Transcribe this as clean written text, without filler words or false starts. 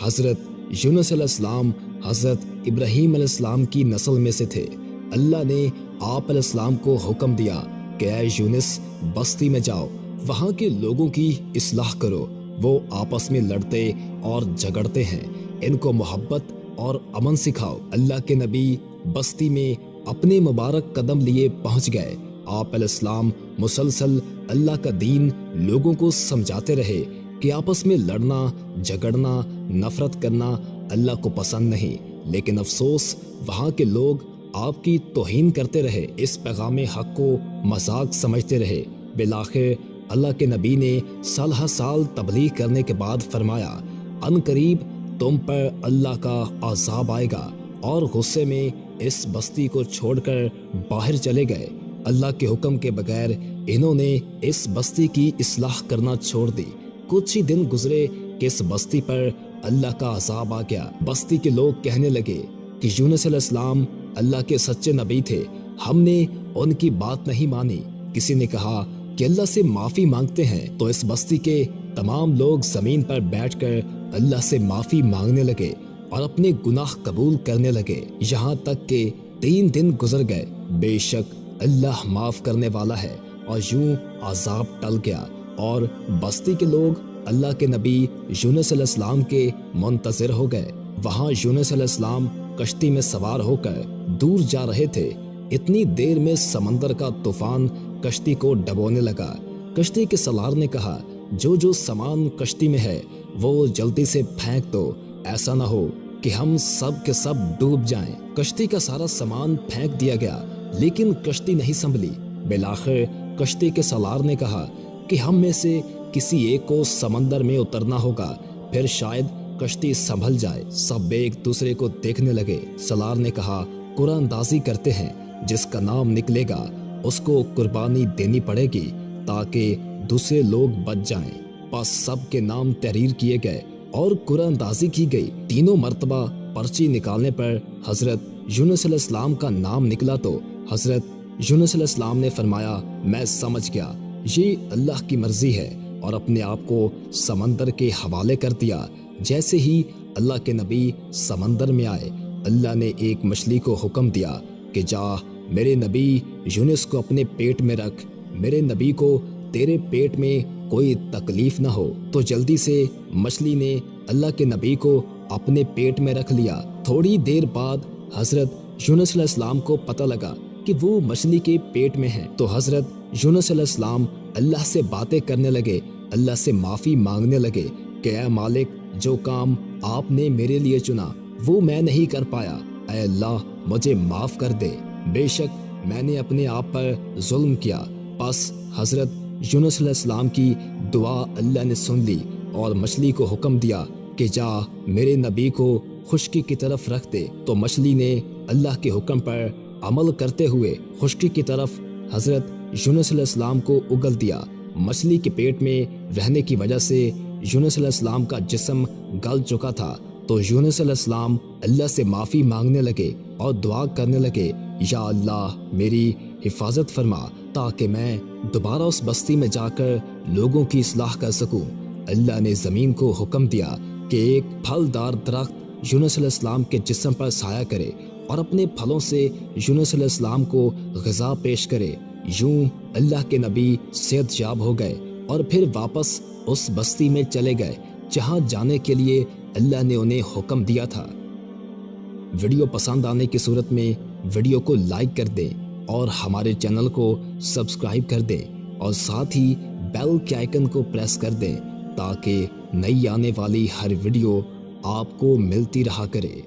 حضرت یونس علیہ السلام حضرت ابراہیم علیہ السلام کی نسل میں سے تھے۔ اللہ نے آپ علیہ السلام کو حکم دیا کہ اے یونس بستی میں جاؤ، وہاں کے لوگوں کی اصلاح کرو، وہ آپس میں لڑتے اور جھگڑتے ہیں، ان کو محبت اور امن سکھاؤ۔ اللہ کے نبی بستی میں اپنے مبارک قدم لیے پہنچ گئے۔ آپ علیہ السلام مسلسل اللہ کا دین لوگوں کو سمجھاتے رہے کہ آپس میں لڑنا، جھگڑنا، نفرت کرنا اللہ کو پسند نہیں، لیکن افسوس وہاں کے لوگ آپ کی توہین کرتے رہے، اس پیغام حق کو مذاق سمجھتے رہے۔ بالآخر اللہ کے نبی نے سالہ سال تبلیغ کرنے کے بعد فرمایا، ان قریب تم پر اللہ کا عذاب آئے گا، اور غصے میں اس بستی کو چھوڑ کر باہر چلے گئے۔ اللہ کے حکم کے بغیر انہوں نے اس بستی کی اصلاح کرنا چھوڑ دی۔ کچھ ہی دن گزرے کہ اس بستی پر اللہ کا عذاب آ گیا۔ بستی کے لوگ کہنے لگے کہ یونس علیہ السلام اللہ کے سچے نبی تھے، ہم نے ان کی بات نہیں مانی۔ کسی نے کہا کہ اللہ سے معافی مانگتے ہیں، تو اس بستی کے تمام لوگ زمین پر بیٹھ کر اللہ سے معافی مانگنے لگے اور اپنے گناہ قبول کرنے لگے، یہاں تک کہ 3 دن گزر گئے۔ بے شک اللہ معاف کرنے والا ہے، اور یوں عذاب ٹل گیا، اور بستی کے لوگ اللہ کے نبی یونس علیہ السلام کے منتظر ہو گئے۔ وہاں یونس علیہ السلام کشتی میں سوار ہو کر دور جا رہے تھے، اتنی دیر میں سمندر کا طوفان کشتی کو ڈبونے لگا۔ کشتی کے سالار نے کہا، جو سامان کشتی میں ہے وہ جلدی سے پھینک دو، ایسا نہ ہو کہ ہم سب کے سب ڈوب جائیں۔ کشتی کا سارا سامان پھینک دیا گیا، لیکن کشتی نہیں سنبھلی۔ بالآخر کشتی کے سالار نے کہا کہ ہم میں سے کسی ایک کو سمندر میں اترنا ہوگا، پھر شاید کشتی سنبھل جائے۔ سب ایک دوسرے کو دیکھنے لگے۔ سالار نے کہا، قرآن اندازی کرتے ہیں، جس کا نام نکلے گا اس کو قربانی دینی پڑے گی تاکہ دوسرے لوگ بچ جائیں۔ پس سب کے نام تحریر کیے گئے اور قرآن اندازی کی گئی۔ تینوں مرتبہ پرچی نکالنے پر حضرت یونس علیہ السلام کا نام نکلا تو حضرت یونس علیہ السلام نے فرمایا، میں سمجھ گیا یہ اللہ کی مرضی ہے، اور اپنے آپ کو سمندر کے حوالے کر دیا۔ جیسے ہی اللہ کے نبی سمندر میں آئے، اللہ نے ایک مچھلی کو حکم دیا کہ جا میرے نبی یونس کو اپنے پیٹ میں رکھ، میرے نبی کو تیرے پیٹ میں کوئی تکلیف نہ ہو۔ تو جلدی سے مچھلی نے اللہ کے نبی کو اپنے پیٹ میں رکھ لیا۔ تھوڑی دیر بعد حضرت یونس علیہ السلام کو پتہ لگا کہ وہ مچھلی کے پیٹ میں ہیں، تو حضرت یونس علیہ السلام اللہ سے باتیں کرنے لگے، اللہ سے معافی مانگنے لگے کہ اے مالک، جو کام آپ نے میرے لیے چنا وہ میں نہیں کر پایا، اے اللہ مجھے معاف کر دے، بے شک میں نے اپنے آپ پر ظلم کیا۔ پس حضرت یونس علیہ السلام کی دعا اللہ نے سن لی اور مچھلی کو حکم دیا کہ جا میرے نبی کو خشکی کی طرف رکھ دے۔ تو مچھلی نے اللہ کے حکم پر عمل کرتے ہوئے خشکی کی طرف حضرت یونس علیہ السلام کو اگل دیا۔ مچھلی کے پیٹ میں رہنے کی وجہ سے یونس علیہ السلام کا جسم گل چکا تھا، تو یونس علیہ السلام اللہ سے معافی مانگنے لگے اور دعا کرنے لگے، یا اللہ میری حفاظت فرما تاکہ میں دوبارہ اس بستی میں جا کر لوگوں کی اصلاح کر سکوں۔ اللہ نے زمین کو حکم دیا کہ ایک پھلدار درخت یونس علیہ السلام کے جسم پر سایہ کرے اور اپنے پھلوں سے یونس علیہ السلام کو غذا پیش کرے۔ یوں اللہ کے نبی صحت یاب ہو گئے اور پھر واپس اس بستی میں چلے گئے جہاں جانے کے لیے اللہ نے انہیں حکم دیا تھا۔ ویڈیو پسند آنے کی صورت میں ویڈیو کو لائک کر دیں اور ہمارے چینل کو سبسکرائب کر دیں، اور ساتھ ہی بیل کے آئیکن کو پریس کر دیں تاکہ نئی آنے والی ہر ویڈیو آپ کو ملتی رہا کرے۔